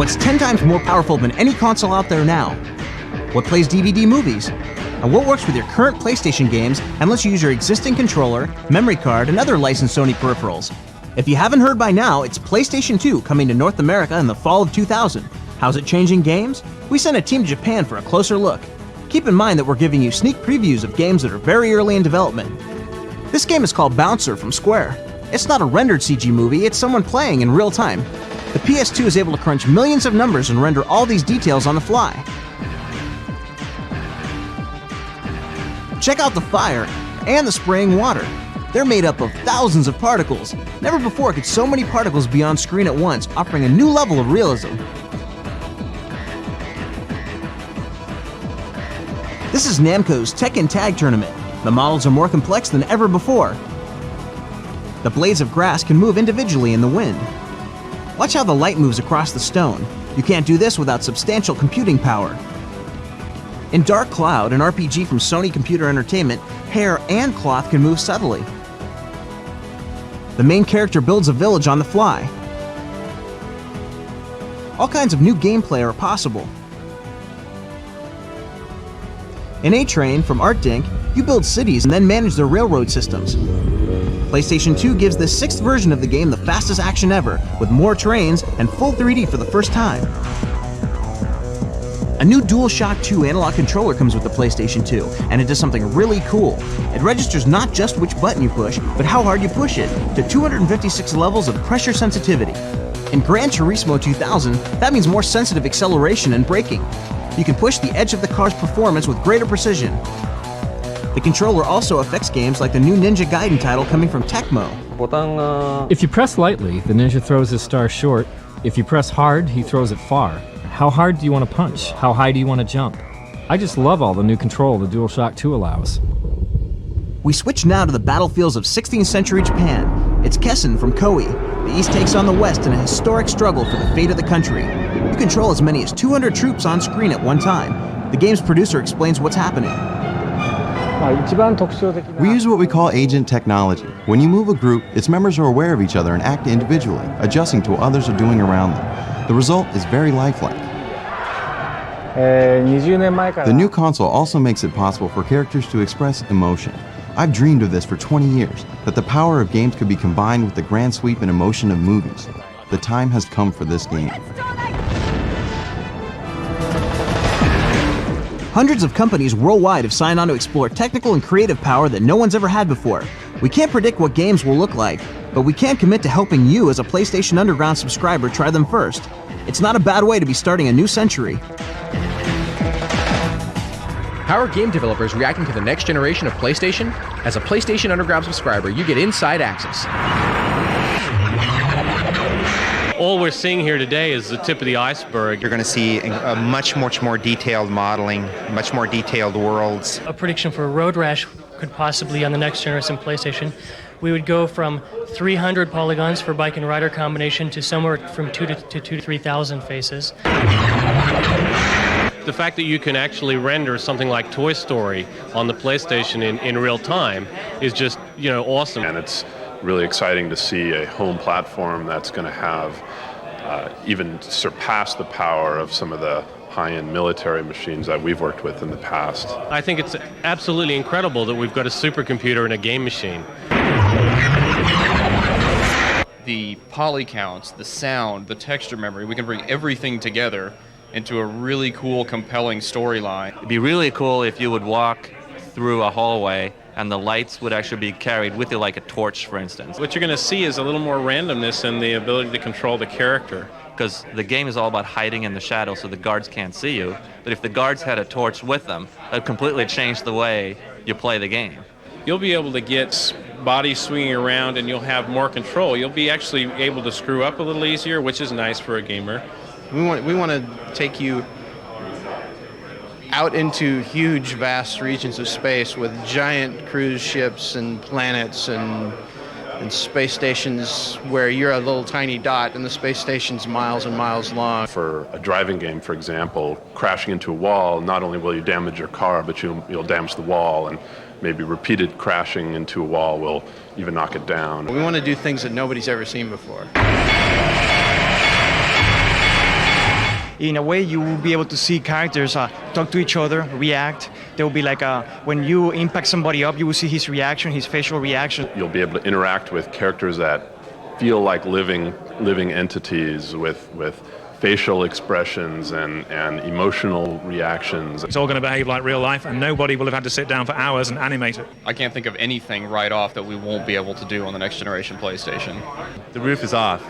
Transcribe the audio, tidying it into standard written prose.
What's 10 times more powerful than any console out there now? What plays DVD movies? And what works with your current PlayStation games and lets you use your existing controller, memory card, and other licensed Sony peripherals? If you haven't heard by now, it's PlayStation 2 coming to North America in the fall of 2000. How's it changing games? We sent a team to Japan for a closer look. Keep in mind that we're giving you sneak previews of games that are very early in development. This game is called Bouncer from Square. It's not a rendered CG movie, it's someone playing in real time. The PS2 is able to crunch millions of numbers and render all these details on the fly. Check out the fire and the spraying water. They're made up of thousands of particles. Never before could so many particles be on screen at once, offering a new level of realism. This is Namco's Tekken Tag Tournament. The models are more complex than ever before. The blades of grass can move individually in the wind. Watch how the light moves across the stone. You can't do this without substantial computing power. In Dark Cloud, an RPG from Sony Computer Entertainment, hair and cloth can move subtly. The main character builds a village on the fly. All kinds of new gameplay are possible. In A-Train from ArtDink, you build cities and then manage their railroad systems. PlayStation 2 gives this 6th version of the game the fastest action ever, with more trains and full 3D for the first time. A new DualShock 2 analog controller comes with the PlayStation 2, and it does something really cool. It registers not just which button you push, but how hard you push it, to 256 levels of pressure sensitivity. In Gran Turismo 2000, that means more sensitive acceleration and braking. You can push the edge of the car's performance with greater precision. The controller also affects games like the new Ninja Gaiden title coming from Tecmo. If you press lightly, the ninja throws his star short. If you press hard, he throws it far. How hard do you want to punch? How high do you want to jump? I just love all the new control the DualShock 2 allows. We switch now to the battlefields of 16th century Japan. It's Kessen from Koei. The East takes on the West in a historic struggle for the fate of the country. You control as many as 200 troops on screen at one time. The game's producer explains what's happening. We use what we call agent technology. When you move a group, its members are aware of each other and act individually, adjusting to what others are doing around them. The result is very lifelike. The new console also makes it possible for characters to express emotion. I've dreamed of this for 20 years, that the power of games could be combined with the grand sweep and emotion of movies. The time has come for this game. Hundreds of companies worldwide have signed on to explore technical and creative power that no one's ever had before. We can't predict what games will look like, but we can commit to helping you as a PlayStation Underground subscriber try them first. It's not a bad way to be starting a new century. How are game developers reacting to the next generation of PlayStation? As a PlayStation Underground subscriber, you get inside access. All we're seeing here today is the tip of the iceberg. You're going to see a much more detailed modeling, much more detailed worlds. A prediction for Road Rash could possibly, on the next generation PlayStation, we would go from 300 polygons for bike and rider combination to somewhere from 2,000 to 3,000 faces. The fact that you can actually render something like Toy Story on the PlayStation in real time is just, awesome. And it's really exciting to see a home platform that's going to have even surpass the power of some of the high-end military machines that we've worked with in the past. I think it's absolutely incredible that we've got a supercomputer and a game machine. The poly counts, the sound, the texture memory, we can bring everything together into a really cool, compelling storyline. It'd be really cool if you would walk through a hallway and the lights would actually be carried with you like a torch, for instance. What you're going to see is a little more randomness and the ability to control the character. Because the game is all about hiding in the shadows so the guards can't see you. But if the guards had a torch with them, that would completely change the way you play the game. You'll be able to get bodies swinging around and you'll have more control. You'll be actually able to screw up a little easier, which is nice for a gamer. We want to take you out into huge, vast regions of space with giant cruise ships and planets and space stations where you're a little tiny dot and the space station's miles and miles long. For a driving game, for example, crashing into a wall, not only will you damage your car, but you'll damage the wall, and maybe repeated crashing into a wall will even knock it down. We want to do things that nobody's ever seen before. in a way you will be able to see characters talk to each other, react. There will be like when you impact somebody up, you will see his reaction, his facial reaction. You'll be able to interact with characters that feel like living entities with facial expressions and emotional reactions. It's all going to behave like real life, and nobody will have had to sit down for hours and animate it. I can't think of anything right off that we won't be able to do on the next generation PlayStation. The roof is off.